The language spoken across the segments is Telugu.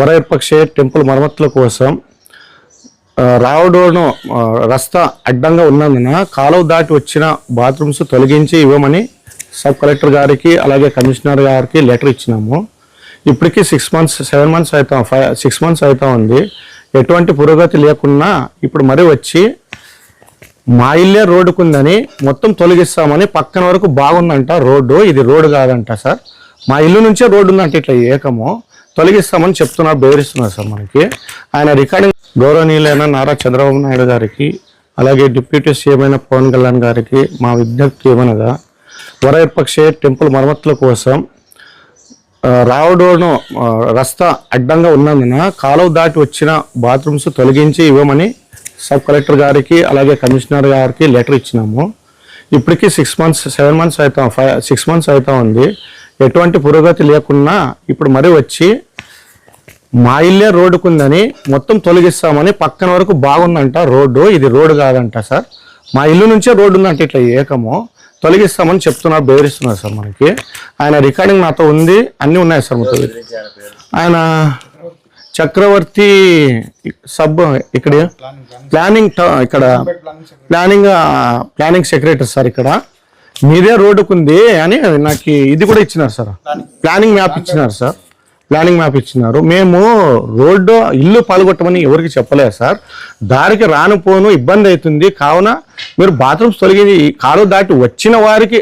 వరపక్షే టెంపుల్ మరమ్మతుల కోసం రావడోను రస్తా అడ్డంగా ఉన్నందున కాలువ దాటి వచ్చిన బాత్రూమ్స్ తొలగించి ఇవ్వమని సబ్ కలెక్టర్ గారికి అలాగే కమిషనర్ గారికి లెటర్ ఇచ్చినాము. ఇప్పటికీ 7 months అవుతా ఉంది. ఎటువంటి పురోగతి లేకున్నా ఇప్పుడు మరీ వచ్చి మా ఇల్లే రోడ్డుకుందని మొత్తం తొలగిస్తామని పక్కన వరకు బాగుందంట రోడ్డు, ఇది రోడ్డు కాదంట సార్. మా ఇల్లు నుంచే రోడ్డు ఉందంట, ఇట్లా ఏకము తొలగిస్తామని చెప్తున్నారు, బెదిరిస్తున్నారు సార్. మనకి ఆయన రికార్డింగ్ గౌరవనీయులైన నారా చంద్రబాబు నాయుడు గారికి అలాగే డిప్యూటీ సీఎం అయిన పవన్ కళ్యాణ్ గారికి మా విజ్ఞప్తి ఏమనగా వరపక్షే టెంపుల్ మరమ్మతుల కోసం రావడోను రస్తా అడ్డంగా ఉన్నందున కాలువ దాటి వచ్చిన బాత్రూమ్స్ తొలగించి ఇవ్వమని సబ్ కలెక్టర్ గారికి అలాగే కమిషనర్ గారికి లెటర్ ఇచ్చినాము. ఇప్పటికీ 7 months అవుతా ఉంది. ఎటువంటి పురోగతి లేకున్నా ఇప్పుడు మరీ వచ్చి మా ఇల్లే రోడ్డుకుందని మొత్తం తొలగిస్తామని పక్కన వరకు బాగుందంట రోడ్డు, ఇది రోడ్డు కాదంట సార్. మా ఇల్లు నుంచే రోడ్డు ఉందంట, ఇట్లా ఏకము తొలగిస్తామని చెప్తున్నారు, బెదిరిస్తున్నారు సార్. మనకి ఆయన రికార్డింగ్ నాతో ఉంది, అన్నీ ఉన్నాయి సార్. మొత్తం ఆయన చక్రవర్తి సబ్ ఇక్కడ ప్లానింగ్ సెక్రటరీ సార్. ఇక్కడ మీదే రోడ్డుకుంది అని నాకు ఇది కూడా ఇచ్చినారు సార్, ప్లానింగ్ మ్యాప్ ఇచ్చినారు సార్. ప్లానింగ్ మ్యాప్ ఇచ్చినారు. మేము రోడ్డు ఇల్లు పాల్గొట్టమని ఎవరికి చెప్పలేదు సార్. దారికి రానుపోను ఇబ్బంది అవుతుంది కావున మీరు బాత్రూమ్స్ తొలగించి కాలు దాటి వచ్చిన వారికి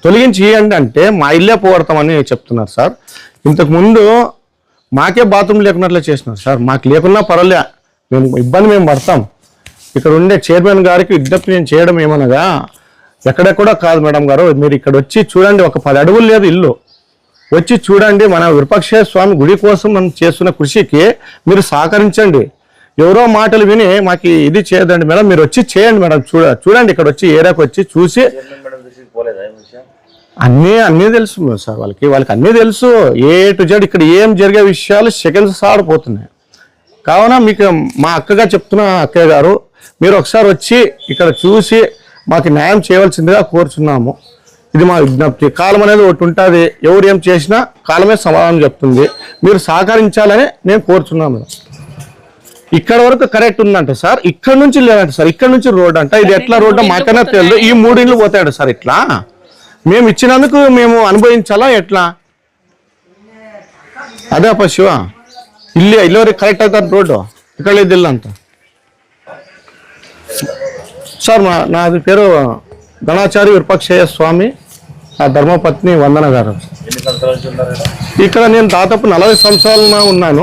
తొలగించి ఇవ్వండి అంటే మా ఇల్లే పోగొడతామని చెప్తున్నారు సార్. ఇంతకుముందు మాకే బాత్రూమ్ లేకున్నట్లే చేసినారు సార్. మాకు లేకున్నా పర్వాలే, మేము పడతాం. ఇక్కడ ఉండే చైర్మన్ గారికి విజ్ఞప్తి నేను చేయడం ఏమనగా, ఎక్కడెక్కడో కాదు మేడం గారు, మీరు ఇక్కడ వచ్చి చూడండి, ఒక 10 అడుగులు లేదు ఇల్లు, వచ్చి చూడండి. మన విరూపాక్ష స్వామి గుడి కోసం మనం చేస్తున్న కృషికి మీరు సహకరించండి. ఎవరో మాటలు విని మాకు ఇది చేయదండి మేడం, మీరు వచ్చి చేయండి మేడం. చూడండి ఇక్కడ వచ్చి ఏరియాకి వచ్చి చూసి అన్నీ తెలుసు సార్. వాళ్ళకి అన్నీ తెలుసు, A to Z ఇక్కడ ఏం జరిగే విషయాలు సెకండ్స్ ఆడిపోతున్నాయి. కావున మీకు మా అక్కగా చెప్తున్నా, అక్కయ్య గారు మీరు ఒకసారి వచ్చి ఇక్కడ చూసి మాకు న్యాయం చేయవలసిందిగా కోరుచున్నాము. ఇది మా విజ్ఞప్తి. కాలం అనేది ఒకటి ఉంటుంది, ఎవరు ఏం చేసినా కాలమే సమాధానం చెప్తుంది. మీరు సహకరించాలని నేను కోరుచున్నాను. ఇక్కడ వరకు కరెక్ట్ ఉందంట సార్, ఇక్కడ నుంచి లేదంట సార్. ఇక్కడ నుంచి రోడ్ అంట, ఇది ఎట్లా రోడ్ మాకన్నా తెలియదు. ఈ 3 ఇళ్ళు పోతాడు సార్. ఇట్లా మేము ఇచ్చినందుకు మేము అనుభవించాలా ఎట్లా? అదే అప్ప శివ ఇల్లు కరెక్ట్ అవుతారు రోడ్డు, ఇక్కడ లేదు ఇల్లు అంతా సార్. నాది పేరు గణాచారి విరూపాక్షయ్య స్వామి, ఆ ధర్మపత్ని వందన గారు. ఇక్కడ నేను దాదాపు 40 సంవత్సరాలు ఉన్నాను.